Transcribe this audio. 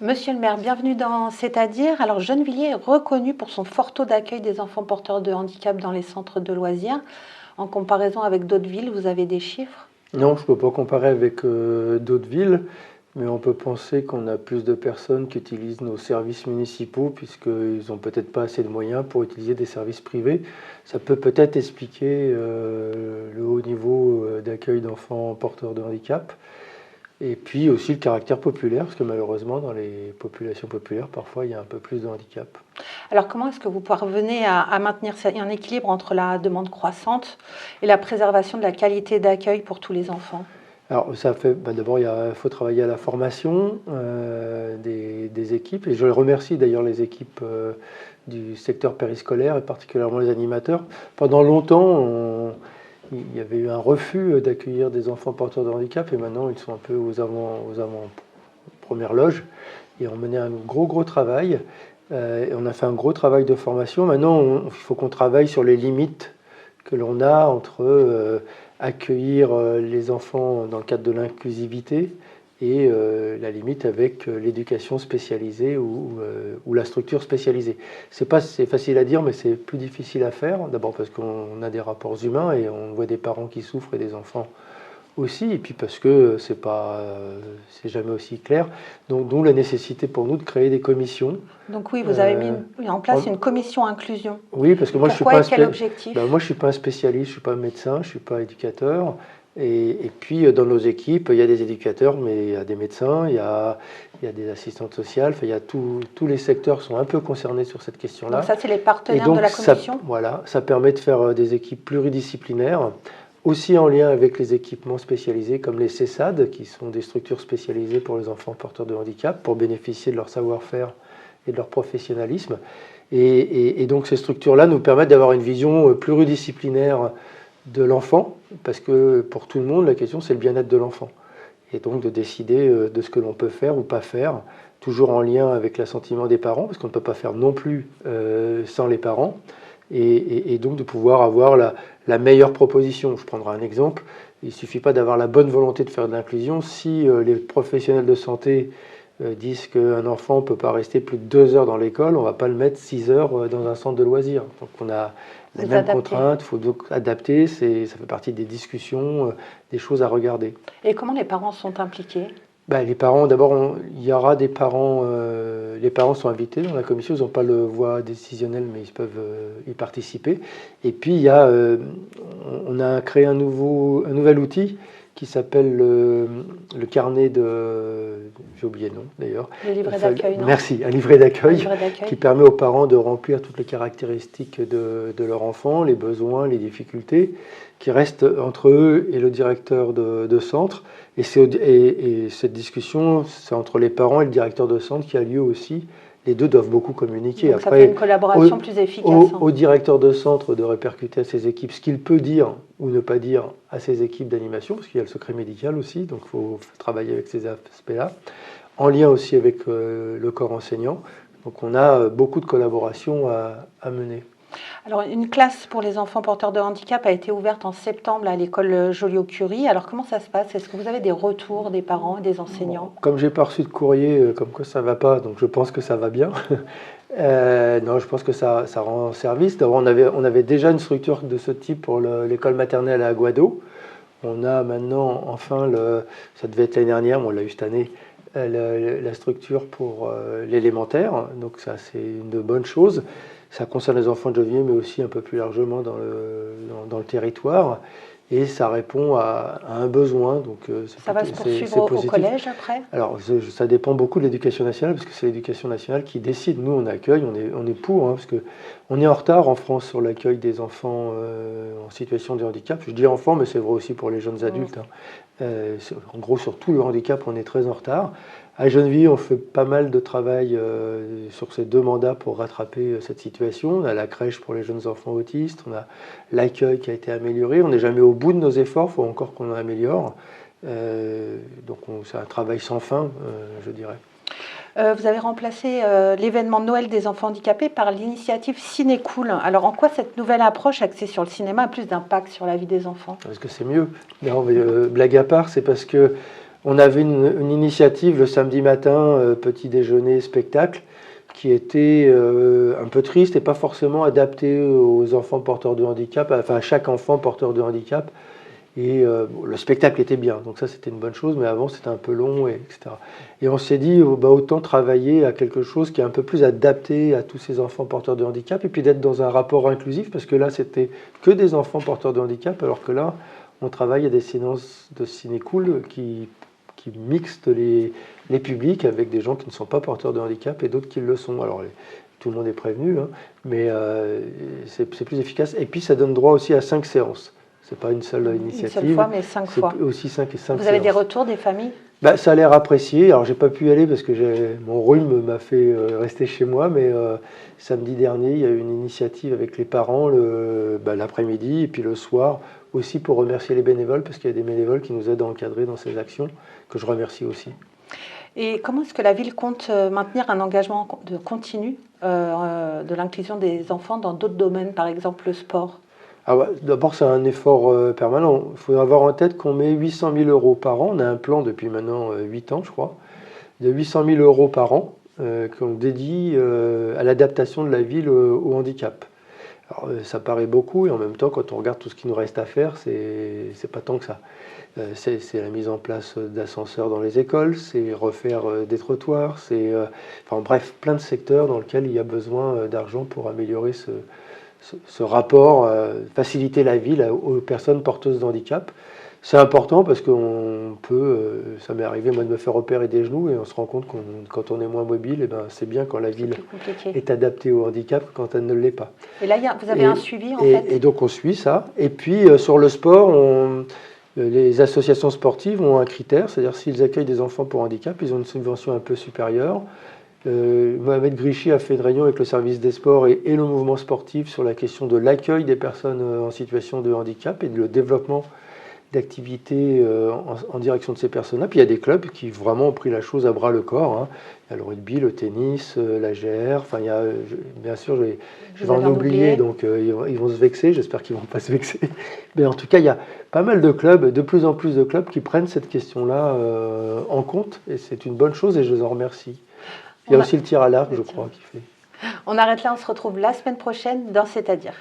Monsieur le maire, bienvenue dans C'est-à-dire. Alors, Gennevilliers est reconnu pour son fort taux d'accueil des enfants porteurs de handicap dans les centres de loisirs. En comparaison avec d'autres villes, vous avez des chiffres? Non, je ne peux pas comparer avec d'autres villes, mais on peut penser qu'on a plus de personnes qui utilisent nos services municipaux puisqu'ils n'ont peut-être pas assez de moyens pour utiliser des services privés. Ça peut peut-être expliquer le haut niveau d'accueil d'enfants porteurs de handicap. Et puis aussi le caractère populaire, parce que malheureusement, dans les populations populaires, parfois, il y a un peu plus de handicap. Alors, comment est-ce que vous parvenez à maintenir un équilibre entre la demande croissante et la préservation de la qualité d'accueil pour tous les enfants? Alors, ça fait, d'abord, il faut travailler à la formation des équipes, et je remercie d'ailleurs les équipes du secteur périscolaire, et particulièrement les animateurs. Pendant longtemps, il y avait eu un refus d'accueillir des enfants porteurs de handicap, et maintenant, ils sont un peu aux avant-premières loges, et on menait un gros travail, et on a fait un gros travail de formation. Maintenant, il faut qu'on travaille sur les limites que l'on a entre accueillir les enfants dans le cadre de l'inclusivité et la limite avec l'éducation spécialisée ou la structure spécialisée. C'est facile à dire, mais c'est plus difficile à faire. D'abord parce qu'on a des rapports humains et on voit des parents qui souffrent et des enfants aussi, et puis parce que c'est jamais aussi clair. Donc, d'où la nécessité pour nous de créer des commissions. Donc oui, vous avez mis en place une commission inclusion. Oui, parce que moi, Pourquoi et quel objectif? moi je suis pas un spécialiste, je suis pas un médecin, je suis pas éducateur. Et puis dans nos équipes, il y a des éducateurs, mais il y a des médecins, il y a des assistantes sociales, enfin, il y a tous les secteurs sont un peu concernés sur cette question-là. Donc ça, c'est les partenaires de la commission? Voilà, ça permet de faire des équipes pluridisciplinaires, aussi en lien avec les équipements spécialisés comme les CESAD, qui sont des structures spécialisées pour les enfants porteurs de handicap, pour bénéficier de leur savoir-faire et de leur professionnalisme. Et donc ces structures-là nous permettent d'avoir une vision pluridisciplinaire de l'enfant, parce que pour tout le monde, la question c'est le bien-être de l'enfant. Et donc de décider de ce que l'on peut faire ou pas faire, toujours en lien avec l'assentiment des parents, parce qu'on ne peut pas faire non plus sans les parents, et donc de pouvoir avoir la meilleure proposition. Je prendrai un exemple, il ne suffit pas d'avoir la bonne volonté de faire de l'inclusion si les professionnels de santé disent qu'un enfant ne peut pas rester plus de 2 heures dans l'école, on ne va pas le mettre 6 heures dans un centre de loisirs. Donc on a les mêmes contraintes, il faut donc adapter, ça fait partie des discussions, des choses à regarder. Et comment les parents sont impliqués? Les parents, d'abord, il y aura des parents, les parents sont invités dans la commission, ils n'ont pas le voix décisionnelle, mais ils peuvent y participer. Et puis, on a créé un nouvel outil qui s'appelle le carnet j'ai oublié le nom d'ailleurs. Le livret d'accueil, non? Merci, un livret d'accueil qui permet aux parents de remplir toutes les caractéristiques de leur enfant, les besoins, les difficultés, qui restent entre eux et le directeur de centre. Et cette discussion, c'est entre les parents et le directeur de centre qui a lieu aussi. Les deux doivent beaucoup communiquer. Donc ça fait une collaboration plus efficace. Au directeur de centre de répercuter à ses équipes ce qu'il peut dire ou ne pas dire à ses équipes d'animation, parce qu'il y a le secret médical aussi, donc il faut travailler avec ces aspects-là, en lien aussi avec le corps enseignant. Donc on a beaucoup de collaborations à mener. Alors, une classe pour les enfants porteurs de handicap a été ouverte en septembre à l'école Joliot-Curie. Alors, comment ça se passe? Est-ce que vous avez des retours des parents et des enseignants? Comme je n'ai pas reçu de courrier, comme quoi ça ne va pas, donc je pense que ça va bien. Non, je pense que ça rend service. D'abord, on avait déjà une structure de ce type pour l'école maternelle à Aguado. On a maintenant, enfin, ça devait être l'année dernière, mais on l'a eu cette année, la structure pour l'élémentaire. Donc ça, c'est une bonne chose. Ça concerne les enfants de Gennevilliers, mais aussi un peu plus largement dans le territoire. Et ça répond à un besoin. Donc ça va se poursuivre au collège après? Alors, ça dépend beaucoup de l'éducation nationale, parce que c'est l'éducation nationale qui décide. Nous, on accueille, on est pour, parce qu'on est en retard en France sur l'accueil des enfants en situation de handicap. Je dis enfants, mais c'est vrai aussi pour les jeunes adultes. En gros, sur tout le handicap, on est très en retard. À Gennevilliers, on fait pas mal de travail sur ces 2 mandats pour rattraper cette situation. On a la crèche pour les jeunes enfants autistes, on a l'accueil qui a été amélioré. On n'est jamais au bout de nos efforts, il faut encore qu'on en améliore. Donc c'est un travail sans fin, je dirais. Vous avez remplacé l'événement de Noël des enfants handicapés par l'initiative Ciné-Cool. Alors, en quoi cette nouvelle approche axée sur le cinéma a plus d'impact sur la vie des enfants? Parce que c'est mieux. Non, mais, blague à part, c'est parce que On avait une initiative le samedi matin, petit déjeuner, spectacle, qui était un peu triste et pas forcément adapté aux enfants porteurs de handicap, enfin à chaque enfant porteur de handicap. Et bon, le spectacle était bien, donc ça c'était une bonne chose, mais avant c'était un peu long, etc. Et on s'est dit, bah, autant travailler à quelque chose qui est un peu plus adapté à tous ces enfants porteurs de handicap, et puis d'être dans un rapport inclusif, parce que là c'était que des enfants porteurs de handicap, alors que là on travaille à des séances de ciné-cool qui mixent les publics avec des gens qui ne sont pas porteurs de handicap et d'autres qui le sont. Alors tout le monde est prévenu, hein, mais c'est plus efficace. Et puis ça donne droit aussi à 5 séances. C'est pas une seule initiative. Une seule fois, mais 5 fois. C'est aussi 5 et 5 Vous avez des séances. retours des familles? Bah, ça a l'air apprécié. Alors j'ai pas pu y aller parce que mon rhume m'a fait rester chez moi, mais samedi dernier, il y a eu une initiative avec les parents l'après-midi et puis le soir aussi pour remercier les bénévoles parce qu'il y a des bénévoles qui nous aident à encadrer dans ces actions, que je remercie aussi. Et comment est-ce que la ville compte maintenir un engagement continu de l'inclusion des enfants dans d'autres domaines, par exemple le sport? D'abord, c'est un effort permanent. Il faut avoir en tête qu'on met 800 000 euros par an. On a un plan depuis maintenant 8 ans, je crois, de 800 000 euros par an qu'on dédie à l'adaptation de la ville au handicap. Alors, ça paraît beaucoup et en même temps, quand on regarde tout ce qu'il nous reste à faire, c'est pas tant que ça. C'est la mise en place d'ascenseurs dans les écoles, c'est refaire des trottoirs, enfin bref, plein de secteurs dans lesquels il y a besoin d'argent pour améliorer ce rapport, faciliter la vie aux personnes porteuses de handicap. C'est important parce qu'on peut, ça m'est arrivé moi de me faire opérer des genoux et on se rend compte que quand on est moins mobile, c'est bien quand la ville est adaptée au handicap que quand elle ne l'est pas. Et là, vous avez un suivi en fait? Et donc on suit ça. Et puis sur le sport, les associations sportives ont un critère, c'est-à-dire s'ils accueillent des enfants pour handicap, ils ont une subvention un peu supérieure. Mohamed Grichy a fait une réunion avec le service des sports et le mouvement sportif sur la question de l'accueil des personnes en situation de handicap et le développement d'activités en direction de ces personnes-là. Puis il y a des clubs qui vraiment ont pris la chose à bras le corps. Hein. Il y a le rugby, le tennis, la GR. Enfin, il y a, bien sûr, je vais en oublier, donc ils vont se vexer. J'espère qu'ils ne vont pas se vexer. Mais en tout cas, il y a pas mal de clubs, de plus en plus de clubs qui prennent cette question-là en compte. Et c'est une bonne chose et je les en remercie. Il y a aussi le tir à l'arc, je crois, qui fait. On arrête là, on se retrouve la semaine prochaine dans C'est-à-dire.